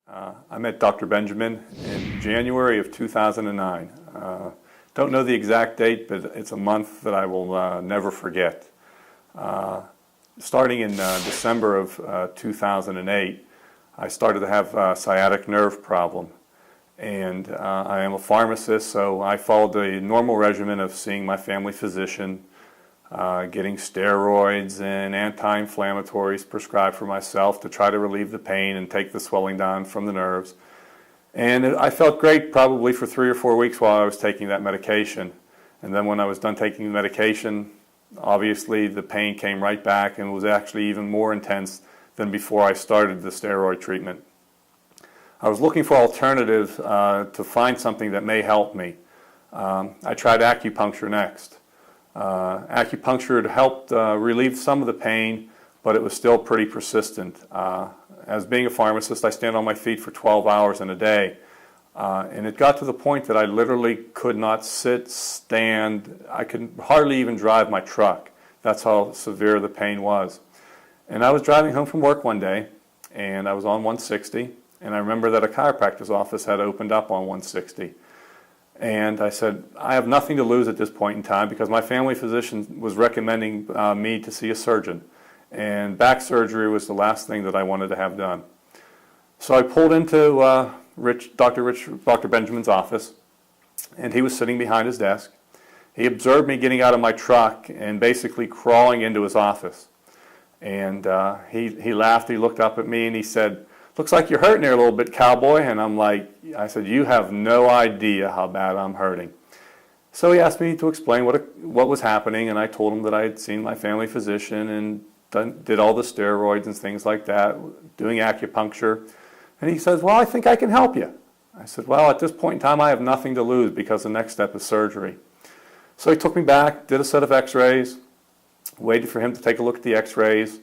I met Dr. Benjamin in January of 2009. Don't know the exact date, but it's a month that I will never forget. Starting in December of 2008, I started to have a sciatic nerve problem. And I am a pharmacist, so I followed the normal regimen of seeing my family physician, getting steroids and anti-inflammatories prescribed for myself to try to relieve the pain and take the swelling down from the nerves. And I felt great probably for 3 or 4 weeks while I was taking that medication. And then when I was done taking the medication, obviously the pain came right back and was actually even more intense than before I started the steroid treatment. I was looking for alternatives to find something that may help me. I tried acupuncture next. Acupuncture had helped relieve some of the pain, but it was still pretty persistent. As being a pharmacist, I stand on my feet for 12 hours in a day. And it got to the point that I literally could not sit, stand. I could hardly even drive my truck. That's how severe the pain was. And I was driving home from work one day, and I was on 160, and I remember that a chiropractor's office had opened up on 160. And I said, I have nothing to lose at this point in time because my family physician was recommending me to see a surgeon. And back surgery was the last thing that I wanted to have done. So I pulled into Dr. Benjamin's office, and he was sitting behind his desk. He observed me getting out of my truck and basically crawling into his office. And he laughed, he looked up at me, and he said, "Looks like you're hurting there a little bit, cowboy." And I said, "You have no idea how bad I'm hurting." So he asked me to explain what was happening, and I told him that I had seen my family physician and did all the steroids and things like that, doing acupuncture. And he says, "Well, I think I can help you." I said, "Well, at this point in time, I have nothing to lose because the next step is surgery." So he took me back, did a set of x-rays, waited for him to take a look at the x-rays,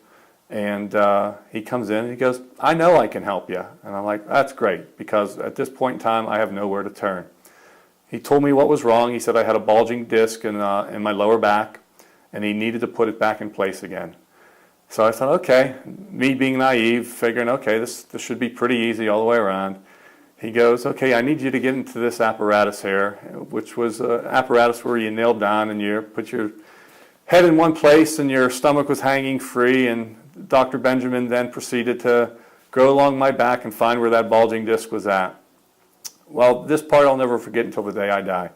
and he comes in and he goes, "I know I can help you." And I'm like, "That's great, because at this point in time, I have nowhere to turn." He told me what was wrong. He said I had a bulging disc in my lower back, and he needed to put it back in place again. So I thought, okay, me being naive, figuring, okay, this should be pretty easy all the way around. He goes, "Okay, I need you to get into this apparatus here," which was an apparatus where you kneel down and you put your head in one place and your stomach was hanging free, and Dr. Benjamin then proceeded to go along my back and find where that bulging disc was at. Well, this part I'll never forget until the day I die.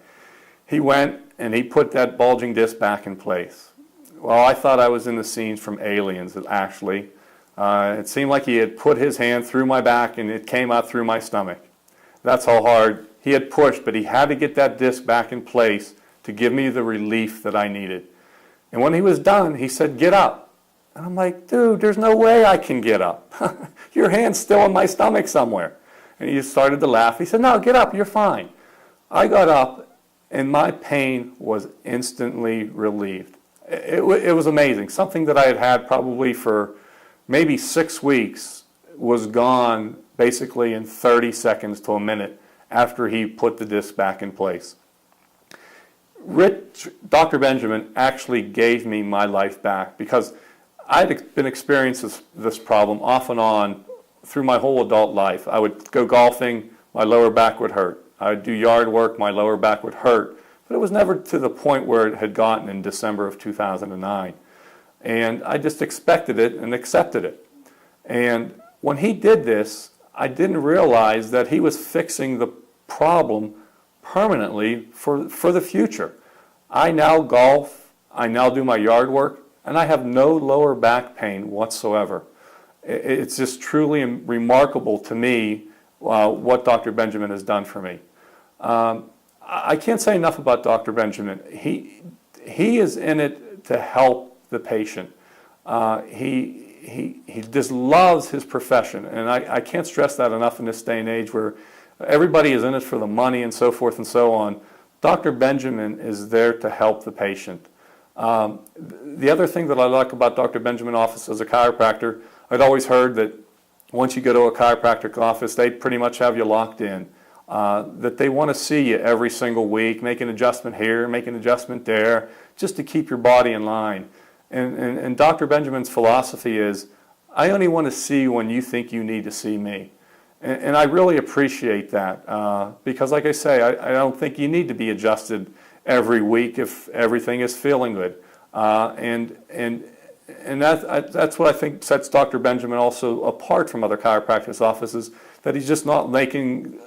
He went and he put that bulging disc back in place. Well, I thought I was in the scenes from Aliens, actually. It seemed like he had put his hand through my back and it came out through my stomach. That's how hard he had pushed, but he had to get that disc back in place to give me the relief that I needed. And when he was done, he said, "Get up." And I'm like, "Dude, there's no way I can get up. Your hand's still in my stomach somewhere." And he started to laugh. He said, "No, get up, you're fine." I got up, and my pain was instantly relieved. It was amazing. Something that I had had probably for maybe 6 weeks was gone basically in 30 seconds to a minute after he put the disc back in place. Dr. Benjamin actually gave me my life back, because I'd been experiencing this problem off and on through my whole adult life. I would go golfing, my lower back would hurt. I would do yard work, my lower back would hurt. But it was never to the point where it had gotten in December of 2009. And I just expected it and accepted it. And when he did this, I didn't realize that he was fixing the problem permanently for the future. I now golf, I now do my yard work, and I have no lower back pain whatsoever. It's just truly remarkable to me what Dr. Benjamin has done for me. I can't say enough about Dr. Benjamin. He is in it to help the patient. He just loves his profession, and I can't stress that enough in this day and age where everybody is in it for the money and so forth and so on. Dr. Benjamin is there to help the patient. The other thing that I like about Dr. Benjamin's office as a chiropractor, I'd always heard that once you go to a chiropractic office, they pretty much have you locked in. That they want to see you every single week, make an adjustment here, make an adjustment there, just to keep your body in line. And Dr. Benjamin's philosophy is, I only want to see you when you think you need to see me. And I really appreciate that because, like I say, I don't think you need to be adjusted every week if everything is feeling good. And that's what I think sets Dr. Benjamin also apart from other chiropractic offices, that he's just not looking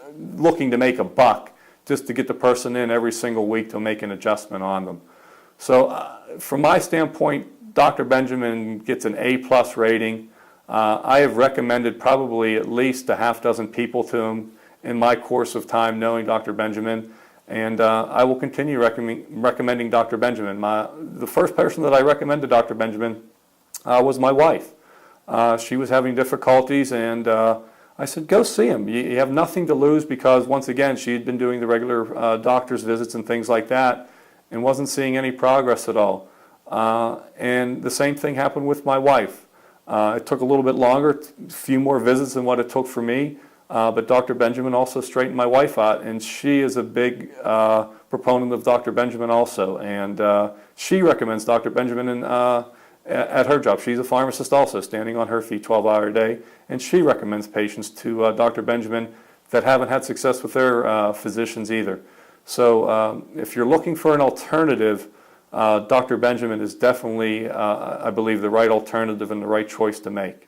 to make a buck just to get the person in every single week to make an adjustment on them. So from my standpoint, Dr. Benjamin gets an A+ rating. I have recommended probably at least a half dozen people to him in my course of time knowing Dr. Benjamin, and I will continue recommending Dr. Benjamin. The first person that I recommended Dr. Benjamin was my wife. She was having difficulties, and I said, go see him. You have nothing to lose, because once again, she had been doing the regular doctor's visits and things like that and wasn't seeing any progress at all. And the same thing happened with my wife. It took a little bit longer, a few more visits than what it took for me, but Dr. Benjamin also straightened my wife out, and she is a big proponent of Dr. Benjamin also, and she recommends Dr. Benjamin at her job. She's a pharmacist also, standing on her feet 12 hours a day, and she recommends patients to Dr. Benjamin that haven't had success with their physicians either. So if you're looking for an alternative, Dr. Benjamin is definitely, I believe, the right alternative and the right choice to make.